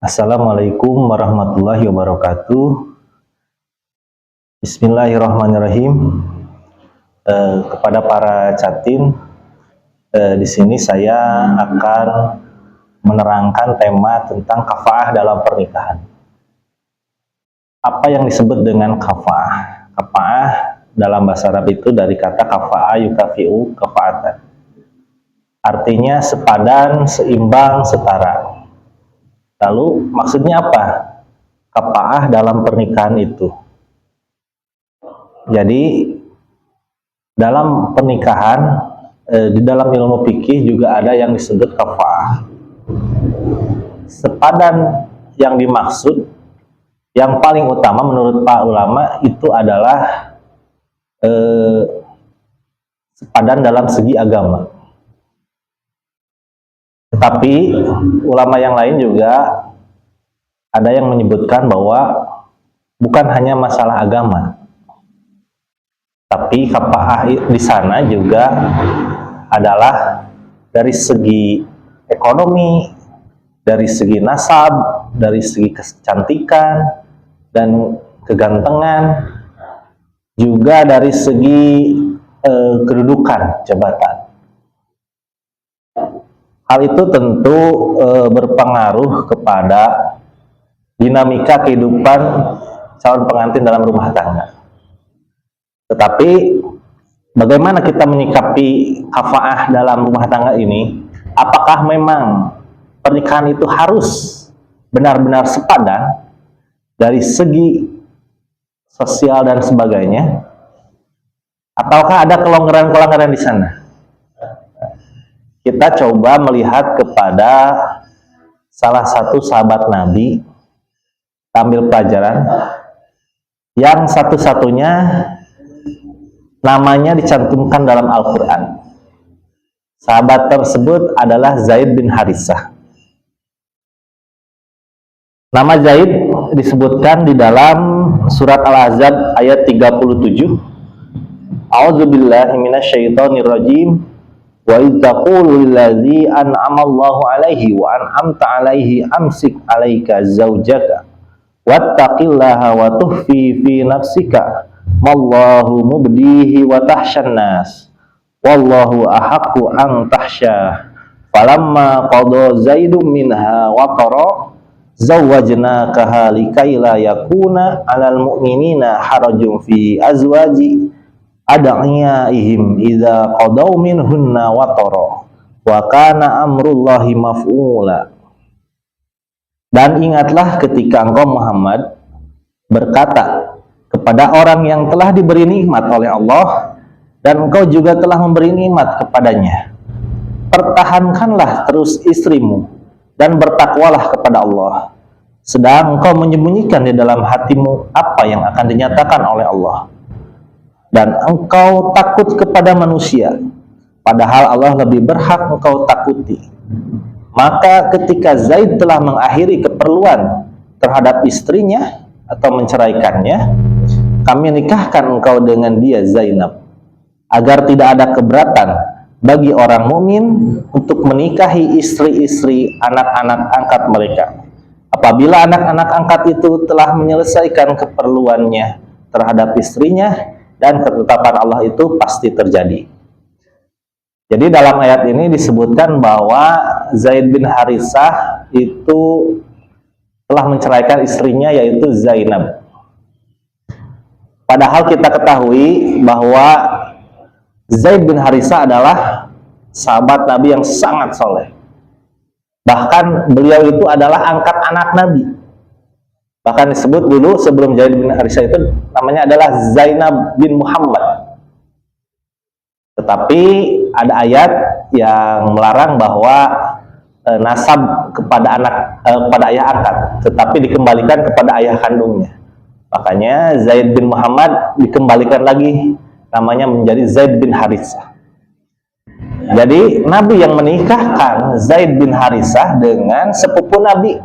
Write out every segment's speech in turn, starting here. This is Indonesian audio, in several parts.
Assalamualaikum warahmatullahi wabarakatuh. Bismillahirrahmanirrahim. Kepada para catin, di sini saya akan menerangkan tema tentang kafaah dalam pernikahan. Apa yang disebut dengan kafaah? Kafaah dalam bahasa Arab itu dari kata kafa'a yukafi'u kafaatan. Artinya sepadan, seimbang, setara. Lalu maksudnya apa? Kafaah dalam pernikahan itu. Jadi dalam pernikahan, di dalam ilmu fikih juga ada yang disebut kafaah. Sepadan yang dimaksud, yang paling utama menurut para ulama itu adalah sepadan dalam segi agama. Tetapi ulama yang lain juga ada yang menyebutkan bahwa bukan hanya masalah agama, tapi kafaah di sana juga adalah dari segi ekonomi, dari segi nasab, dari segi kecantikan dan kegantengan, juga dari segi kedudukan jabatan. Hal itu tentu berpengaruh kepada dinamika kehidupan calon pengantin dalam rumah tangga. Tetapi bagaimana kita menyikapi kafaah dalam rumah tangga ini? Apakah memang pernikahan itu harus benar-benar sepadan dari segi sosial dan sebagainya? Ataukah ada kelonggaran-kelonggaran di sana? Kita coba melihat kepada salah satu sahabat Nabi, ambil pelajaran, yang satu-satunya namanya dicantumkan dalam Al-Quran. Sahabat tersebut adalah Zaid bin Harisah. Nama Zaid disebutkan di dalam surat Al-Ahzab ayat 37. A'udzubillahi minasyaitonirrajim. Wa idz taqulu lillazi an'ama Allahu 'alaihi wa an'amta 'alaihi amsik 'alaika zaujaka wattaqillaha wa tukhfi fi nafsika mallahu mubdihi wa tahsyan nas wallahu ahaqqu an tahsya falamma qada zaidum minha wa qara zawwajnakaha likaila yakuna 'alal mu'minina harajun fi azwaji ad'iyaihim idza qadaw minhunna watara wa kana amrullahi maf'ula. Dan ingatlah ketika engkau Muhammad berkata kepada orang yang telah diberi nikmat oleh Allah dan engkau juga telah memberi nikmat kepadanya, pertahankanlah terus istrimu dan bertakwalah kepada Allah, sedang engkau menyembunyikan di dalam hatimu apa yang akan dinyatakan oleh Allah. Dan engkau takut kepada manusia, padahal Allah lebih berhak engkau takuti. Maka ketika Zaid telah mengakhiri keperluan terhadap istrinya atau menceraikannya, kami nikahkan engkau dengan dia Zainab, agar tidak ada keberatan bagi orang mukmin untuk menikahi istri-istri anak-anak angkat mereka, apabila anak-anak angkat itu telah menyelesaikan keperluannya terhadap istrinya, dan ketetapan Allah itu pasti terjadi. Jadi dalam ayat ini disebutkan bahwa Zaid bin Harisah itu telah menceraikan istrinya, yaitu Zainab. Padahal kita ketahui bahwa Zaid bin Harisah adalah sahabat Nabi yang sangat soleh. Bahkan beliau itu adalah angkat anak Nabi. Bahkan disebut dulu sebelum Zaid bin Harisah itu namanya adalah Zainab bin Muhammad. Tetapi ada ayat yang melarang bahwa nasab kepada kepada ayah angkat, tetapi dikembalikan kepada ayah kandungnya. Makanya Zaid bin Muhammad dikembalikan lagi namanya menjadi Zaid bin Harisah. Jadi Nabi yang menikahkan Zaid bin Harisah dengan sepupu Nabi,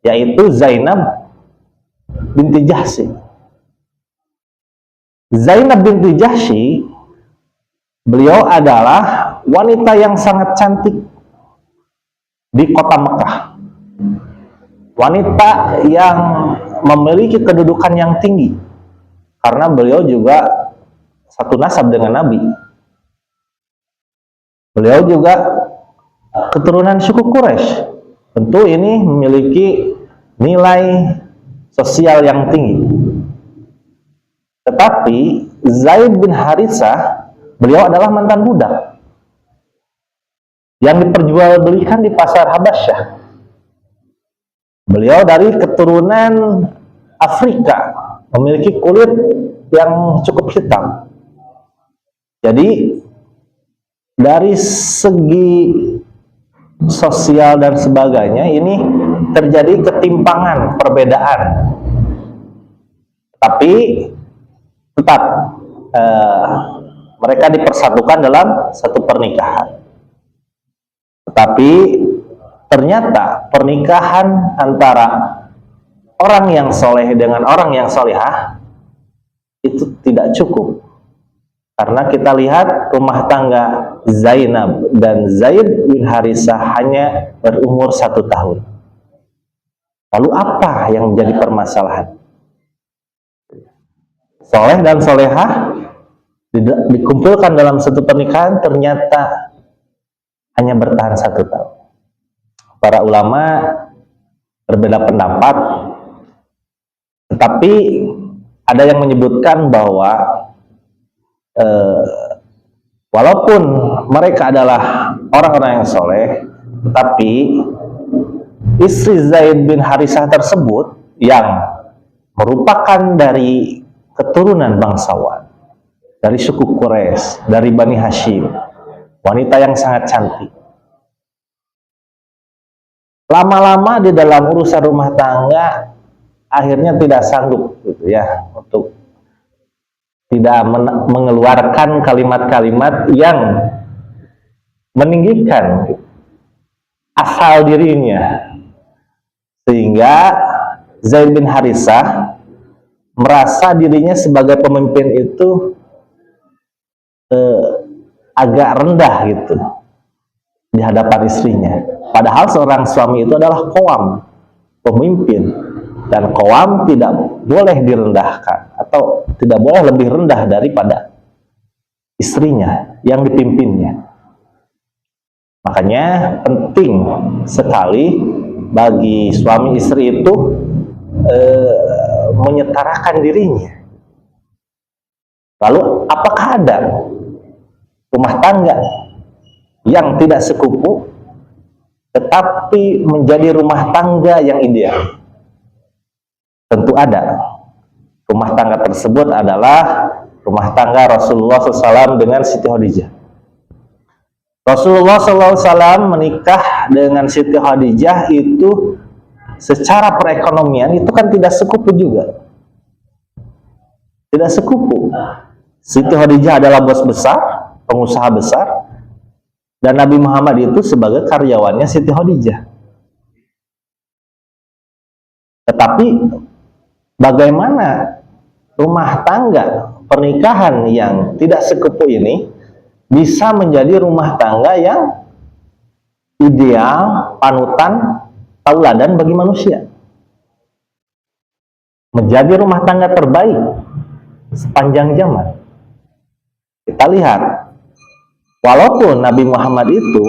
yaitu Zainab binti Jahsy. Zainab binti Jahsy, beliau adalah wanita yang sangat cantik di kota Mekah. wanita yang memiliki kedudukan yang tinggi karena beliau juga satu nasab dengan Nabi. Beliau juga keturunan suku Quraisy. Tentu ini memiliki nilai sosial yang tinggi. Tetapi Zaid bin Haritsah, beliau adalah mantan budak yang diperjualbelikan di pasar Habasyah. Beliau dari keturunan Afrika, memiliki kulit yang cukup hitam. Jadi dari segi sosial dan sebagainya ini terjadi ketimpangan, perbedaan. Tapi tetap mereka dipersatukan dalam satu pernikahan. Tetapi ternyata pernikahan antara orang yang soleh dengan orang yang solehah itu tidak cukup, karena kita lihat rumah tangga Zainab dan Zaid bin Haritsah hanya berumur 1 tahun. Lalu apa yang menjadi permasalahan? Soleh dan solehah dikumpulkan dalam satu pernikahan, ternyata hanya bertahan 1 tahun. Para ulama berbeda pendapat, tetapi ada yang menyebutkan bahwa walaupun mereka adalah orang-orang yang soleh, tetapi istri Zaid bin Haritsah tersebut yang merupakan dari keturunan bangsawan, dari suku Quraisy, dari Bani Hashim, wanita yang sangat cantik. Lama-lama di dalam urusan rumah tangga akhirnya tidak sanggup gitu ya, untuk tidak mengeluarkan kalimat-kalimat yang meninggikan asal dirinya, sehingga Zaid bin Haritsah merasa dirinya sebagai pemimpin itu agak rendah gitu di hadapan istrinya. Padahal seorang suami itu adalah qawam, pemimpin, dan qawam tidak boleh direndahkan atau tidak boleh lebih rendah daripada istrinya yang dipimpinnya. Makanya penting sekali bagi suami istri itu menyetarakan dirinya. Lalu apakah ada rumah tangga yang tidak sekufu tetapi menjadi rumah tangga yang ideal? Tentu ada. Rumah tangga tersebut adalah rumah tangga Rasulullah SAW dengan Siti Khadijah. Rasulullah SAW menikah dengan Siti Khadijah itu secara perekonomian itu kan tidak sekufu juga. Tidak sekufu. Siti Khadijah adalah bos besar, pengusaha besar, dan Nabi Muhammad itu sebagai karyawannya Siti Khadijah. Tetapi bagaimana rumah tangga pernikahan yang tidak sekufu ini bisa menjadi rumah tangga yang ideal, panutan, tauladan bagi manusia, menjadi rumah tangga terbaik sepanjang zaman? Kita lihat, walaupun Nabi Muhammad itu,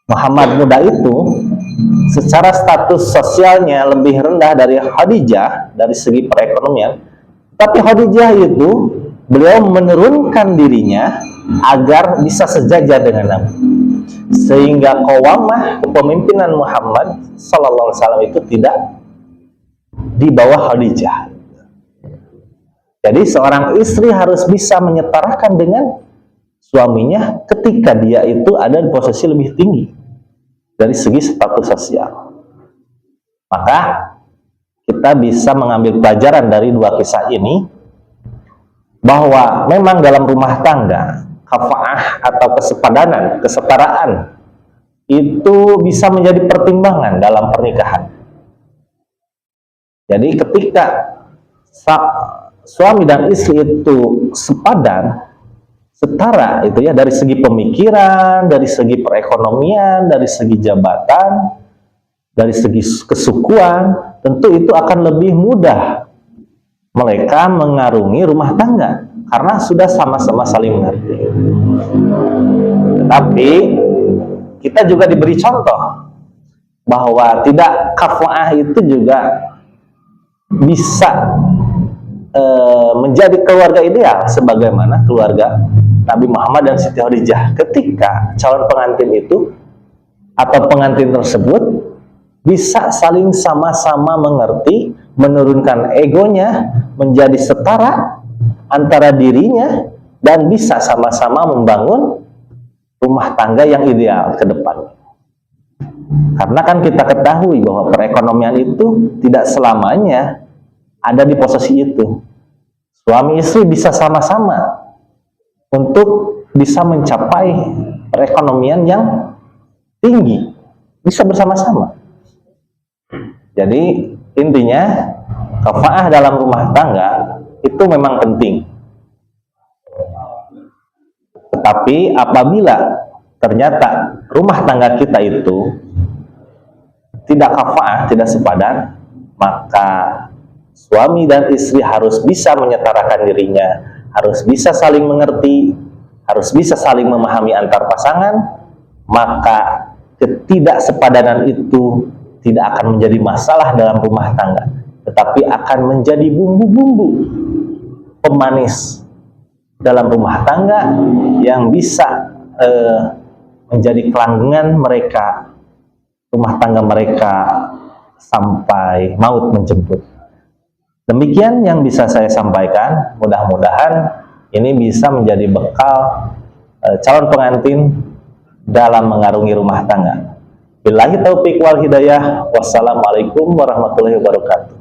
Muhammad muda itu, secara status sosialnya lebih rendah dari Khadijah dari segi perekonomian, tapi Khadijah itu beliau menurunkan dirinya agar bisa sejajar dengan Nabi, sehingga qawamah kepemimpinan Muhammad sallallahu alaihi wasallam itu tidak di bawah Khadijah. Jadi seorang istri harus bisa menyetarakan dengan suaminya ketika dia itu ada di posisi lebih tinggi dari segi status sosial. Maka kita bisa mengambil pelajaran dari dua kisah ini, bahwa memang dalam rumah tangga kafaah atau kesepadanan, kesetaraan itu bisa menjadi pertimbangan dalam pernikahan. Jadi ketika suami dan istri itu sepadan, setara itu ya, dari segi pemikiran, dari segi perekonomian, dari segi jabatan, dari segi kesukuan, tentu itu akan lebih mudah mereka mengarungi rumah tangga karena sudah sama-sama saling mengerti. Tetapi kita juga diberi contoh bahwa tidak kafa'ah itu juga bisa menjadi keluarga ideal sebagaimana keluarga Nabi Muhammad dan Siti Khadijah ketika calon pengantin itu atau pengantin tersebut bisa saling sama-sama mengerti, menurunkan egonya menjadi setara antara dirinya dan bisa sama-sama membangun rumah tangga yang ideal ke depan. Karena kan kita ketahui bahwa perekonomian itu tidak selamanya ada di posisi itu. Suami istri bisa sama-sama untuk bisa mencapai perekonomian yang tinggi, bisa bersama-sama. Jadi intinya kafa'ah dalam rumah tangga itu memang penting. Tetapi apabila ternyata rumah tangga kita itu tidak kafa'ah, tidak sepadan, maka suami dan istri harus bisa menyetarakan dirinya, harus bisa saling mengerti, harus bisa saling memahami antar pasangan, maka ketidaksepadanan itu tidak akan menjadi masalah dalam rumah tangga, tetapi akan menjadi bumbu-bumbu pemanis dalam rumah tangga yang bisa menjadi kelanggengan mereka, rumah tangga mereka sampai maut menjemput. Demikian yang bisa saya sampaikan. Mudah-mudahan ini bisa menjadi bekal calon pengantin dalam mengarungi rumah tangga. Billahi taufiq wal hidayah. Wassalamualaikum warahmatullahi wabarakatuh.